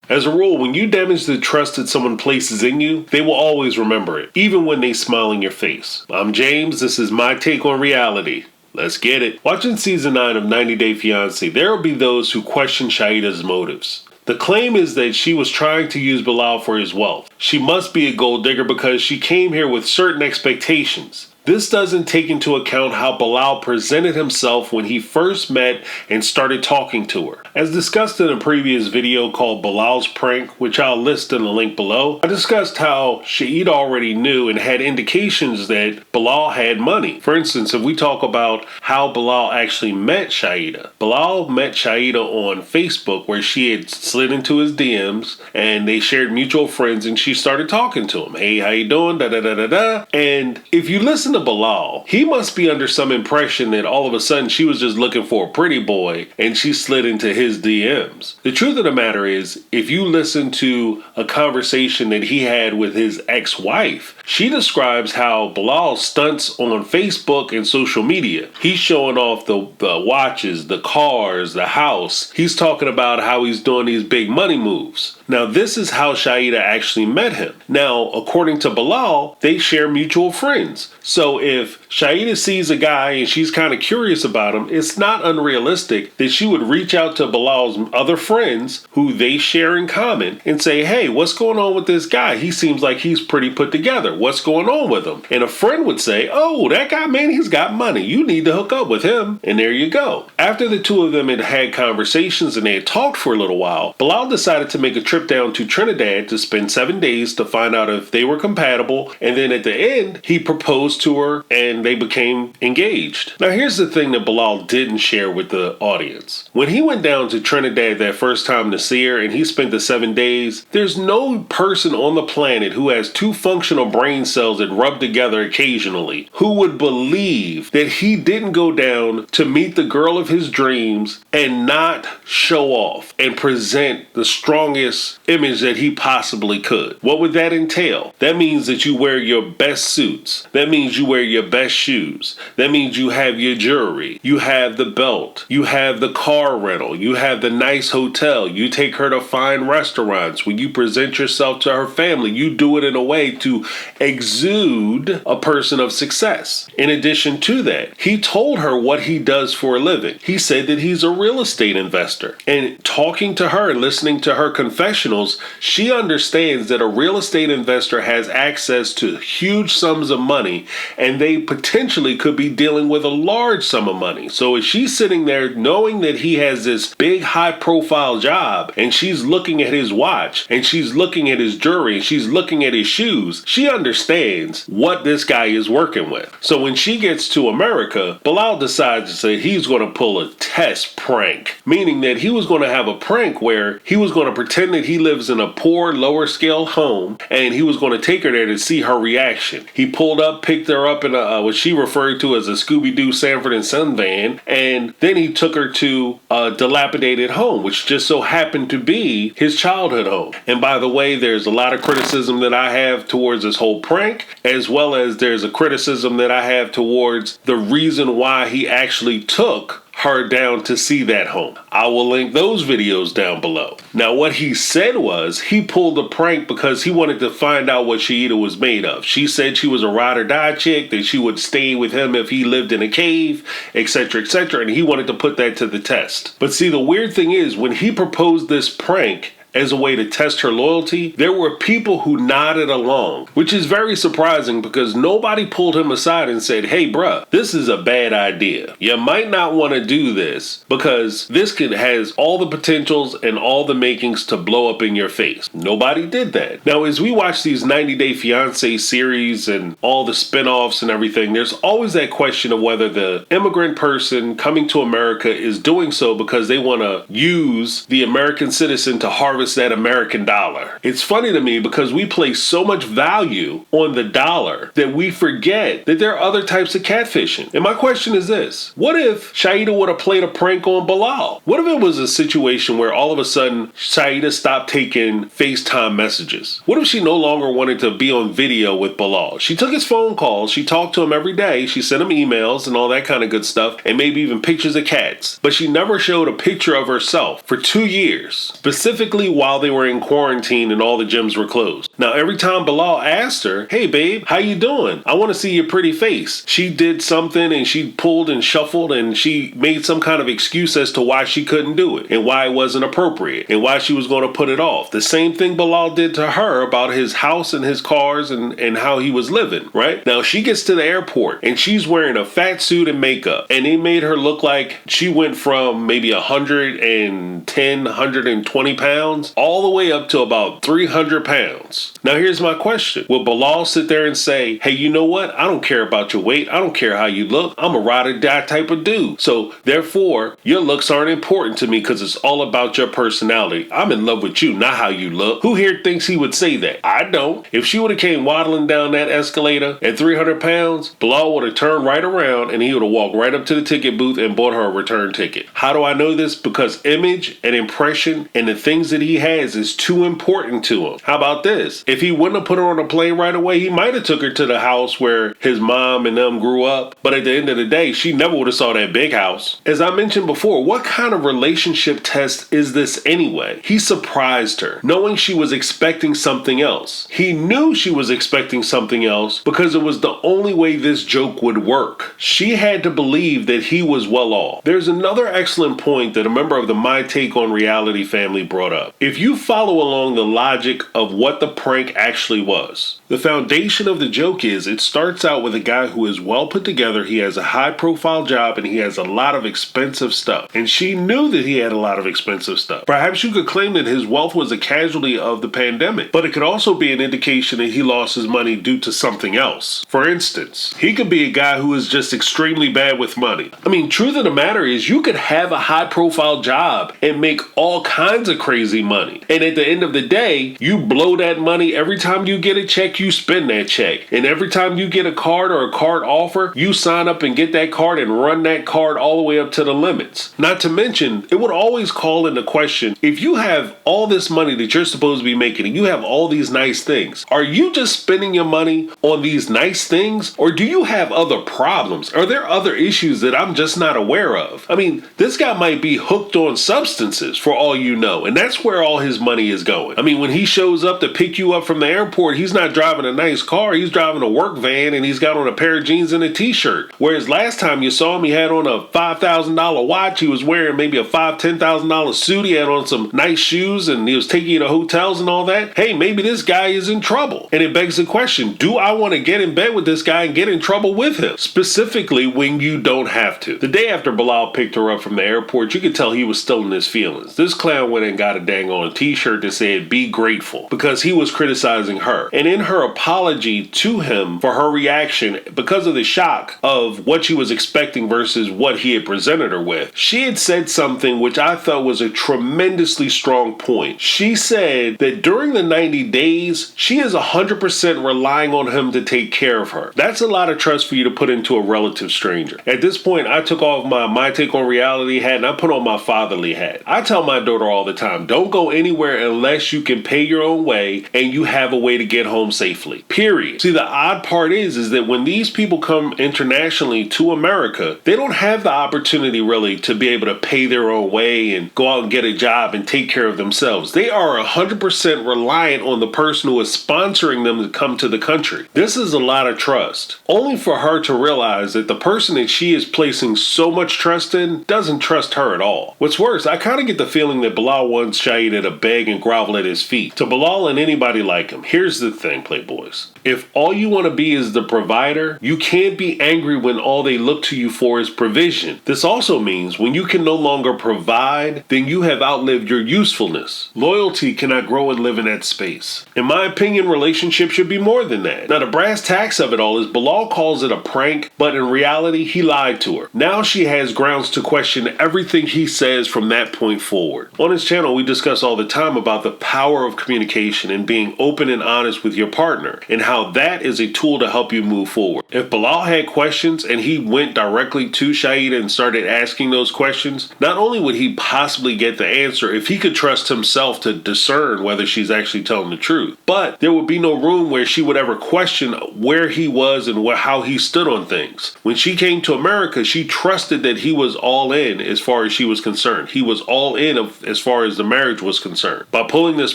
As a rule, when you damage the trust that someone places in you, they will always remember it, even when they smile in your face. I'm James, this is my take on reality. Let's get it. Watching season 9 of 90 Day Fiancé, there will be those who question Shaeeda's motives. The claim is that she was trying to use Bilal for his wealth. She must be a gold digger because she came here with certain expectations. This doesn't take into account how Bilal presented himself when he first met and started talking to her. As discussed in a previous video called Bilal's Prank, which I'll list in the link below, I discussed how Shaeeda already knew and had indications that Bilal had money. For instance, if we talk about how Bilal actually met Shaeeda. Bilal met Shaeeda on Facebook where she had slid into his DMs and they shared mutual friends and she started talking to him. Hey, how you doing? Da da da da da. And if you listen to Bilal, he must be under some impression that all of a sudden she was just looking for a pretty boy and she slid into his DMs. The truth of the matter is, if you listen to a conversation that he had with his ex-wife, she describes how Bilal stunts on Facebook and social media. He's showing off the watches, the cars, the house. He's talking about how he's doing these big money moves. Now, this is how Shaeeda actually met him. Now, according to Bilal, they share mutual friends. So if Shaeeda sees a guy and she's kind of curious about him, it's not unrealistic that she would reach out to Bilal's other friends who they share in common and say, hey, what's going on with this guy? He seems like he's pretty put together. What's going on with him? And a friend would say, oh, that guy, man, he's got money. You need to hook up with him. And there you go. After the two of them had had conversations and they had talked for a little while, Bilal decided to make a trip down to Trinidad to spend 7 days to find out if they were compatible. And then at the end, he proposed to her and they became engaged. Now, here's the thing that Bilal didn't share with the audience. When he went down to Trinidad that first time to see her and he spent the 7 days, there's no person on the planet who has two functional brain cells that rub together occasionally who would believe that he didn't go down to meet the girl of his dreams and not show off and present the strongest image that he possibly could. What would that entail? That means that you wear your best suits. That means you wear your best shoes. That means you have your jewelry. You have the belt. You have the car rental. You have the nice hotel. You take her to fine restaurants. When you present yourself to her family, you do it in a way to exude a person of success. In addition to that, he told her what he does for a living. He said that he's a real estate investor. And talking to her and listening to her confessionals, she understands that a real estate investor has access to huge sums of money and they potentially could be dealing with a large sum of money. So if she's sitting there knowing that he has this big high profile job and she's looking at his watch and she's looking at his jewelry and she's looking at his shoes, she understands what this guy is working with. So when she gets to America, Bilal decides to say he's going to pull a test prank, meaning that he was going to have a prank where he was going to pretend that he lives in a poor, lower scale home and he was going to take her there to see her reaction. He pulled up, picked her up in what she referred to as a Scooby-Doo Sanford and Son van, and then he took her to a dilapidated home, which just so happened to be his childhood home. And by the way, there's a lot of criticism that I have towards this whole prank, as well as there's a criticism that I have towards the reason why he actually took her down to see that home. I will link those videos down below. Now, what he said was he pulled the prank because he wanted to find out what Shaeeda was made of. She said she was a ride or die chick, that she would stay with him if he lived in a cave, etc., etc., and he wanted to put that to the test. But see, the weird thing is, when he proposed this prank as a way to test her loyalty, there were people who nodded along, which is very surprising because nobody pulled him aside and said, hey bruh, this is a bad idea. You might not want to do this because this has all the potentials and all the makings to blow up in your face. Nobody did that. Now, as we watch these 90 Day Fiancé series and all the spinoffs and everything, there's always that question of whether the immigrant person coming to America is doing so because they want to use the American citizen to harvest that American dollar. It's funny to me because we place so much value on the dollar that we forget that there are other types of catfishing. And my question is this: what if Shaeeda would have played a prank on Bilal? What if it was a situation where all of a sudden Shaeeda stopped taking FaceTime messages? What if she no longer wanted to be on video with Bilal? She took his phone calls, she talked to him every day, she sent him emails and all that kind of good stuff, and maybe even pictures of cats. But she never showed a picture of herself for 2 years, specifically specifically while they were in quarantine and all the gyms were closed. Now, every time Bilal asked her, "Hey babe, how you doing? I want to see your pretty face," she did something and she pulled and shuffled and she made some kind of excuse as to why she couldn't do it and why it wasn't appropriate and why she was going to put it off. The same thing Bilal did to her about his house and his cars and how he was living, right? Now, she gets to the airport and she's wearing a fat suit and makeup, and it made her look like she went from maybe 110, 120 pounds all the way up to about 300 pounds. Now, here's my question. Will Bilal sit there and say, "Hey, you know what? I don't care about your weight. I don't care how you look. I'm a ride or die type of dude. So therefore, your looks aren't important to me because it's all about your personality. I'm in love with you, not how you look." Who here thinks he would say that? I don't. If she would have came waddling down that escalator at 300 pounds, Bilal would have turned right around and he would have walked right up to the ticket booth and bought her a return ticket. How do I know this? Because image and impression and the things that he has is too important to him. How about this? If he wouldn't have put her on a plane right away, he might have took her to the house where his mom and them grew up. But at the end of the day, she never would have saw that big house. As I mentioned before, what kind of relationship test is this anyway? He surprised her, knowing she was expecting something else. He knew she was expecting something else because it was the only way this joke would work. She had to believe that he was well off. There's another excellent point that a member of the My Take on Reality family brought up. If you follow along the logic of what the prank actually was, the foundation of the joke is it starts out with a guy who is well put together, he has a high profile job, and he has a lot of expensive stuff. And she knew that he had a lot of expensive stuff. Perhaps you could claim that his wealth was a casualty of the pandemic, but it could also be an indication that he lost his money due to something else. For instance, he could be a guy who is just extremely bad with money. I mean, truth of the matter is you could have a high profile job and make all kinds of crazy money. And at the end of the day, you blow that money. Every time you get a check, you spend that check. And every time you get a card or a card offer, you sign up and get that card and run that card all the way up to the limits. Not to mention, it would always call into question, if you have all this money that you're supposed to be making and you have all these nice things, are you just spending your money on these nice things, or do you have other problems? Are there other issues that I'm just not aware of? I mean, this guy might be hooked on substances for all you know, and that's where all his money is going. I mean, when he shows up to pick you up from the airport, he's not driving a nice car, he's driving a work van and he's got on a pair of jeans and a t-shirt. Whereas last time you saw him, he had on a $5,000 watch, he was wearing maybe a $10,000 suit, he had on some nice shoes, and he was taking you to hotels and all that. Hey, maybe this guy is in trouble. And it begs the question, do I want to get in bed with this guy and get in trouble with him? Specifically when you don't have to. The day after Bilal picked her up from the airport, you could tell he was still in his feelings. This clown went and got a dang on t-shirt that said, "Be grateful," because he was criticizing her. And in her apology to him for her reaction, because of the shock of what she was expecting versus what he had presented her with, she had said something which I thought was a tremendously strong point. She said that during the 90 days, she is 100% relying on him to take care of her. That's a lot of trust for you to put into a relative stranger. At this point, I took off my Take on Reality hat and I put on my fatherly hat. I tell my daughter all the time, don't go anywhere unless you can pay your own way and you have a way to get home safely. Period. See, the odd part is that when these people come internationally to America, they don't have the opportunity really to be able to pay their own way and go out and get a job and take care of themselves. They are 100% reliant on the person who is sponsoring them to come to the country. This is a lot of trust. Only for her to realize that the person that she is placing so much trust in doesn't trust her at all. What's worse, I kind of get the feeling that Bilal wants Shaeeda to beg and grovel at his feet. To Bilal and anybody like him, here's the thing, Playboys. If all you want to be is the provider, you can't be angry when all they look to you for is provision. This also means when you can no longer provide, then you have outlived your usefulness. Loyalty cannot grow and live in that space. In my opinion, relationships should be more than that. Now, the brass tacks of it all is Bilal calls it a prank, but in reality, he lied to her. Now she has grounds to question everything he says from that point forward. On his channel, we discuss all the time about the power of communication and being being open and honest with your partner, and how that is a tool to help you move forward. If Bilal had questions and he went directly to Shaeeda and started asking those questions, not only would he possibly get the answer if he could trust himself to discern whether she's actually telling the truth, but there would be no room where she would ever question where he was and how he stood on things. When she came to America, she trusted that he was all in as far as she was concerned. He was all in as far as the marriage was concerned. By pulling this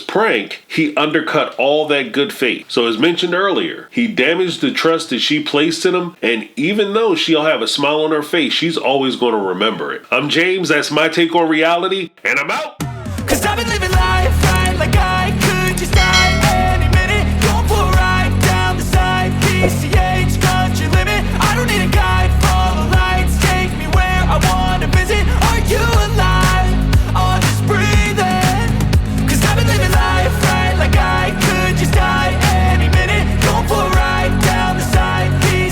prank, he undercut all that good faith. So as mentioned earlier, he damaged the trust that she placed in him, and even though she'll have a smile on her face, she's always going to remember it. I'm James, that's my take on reality, and I'm out!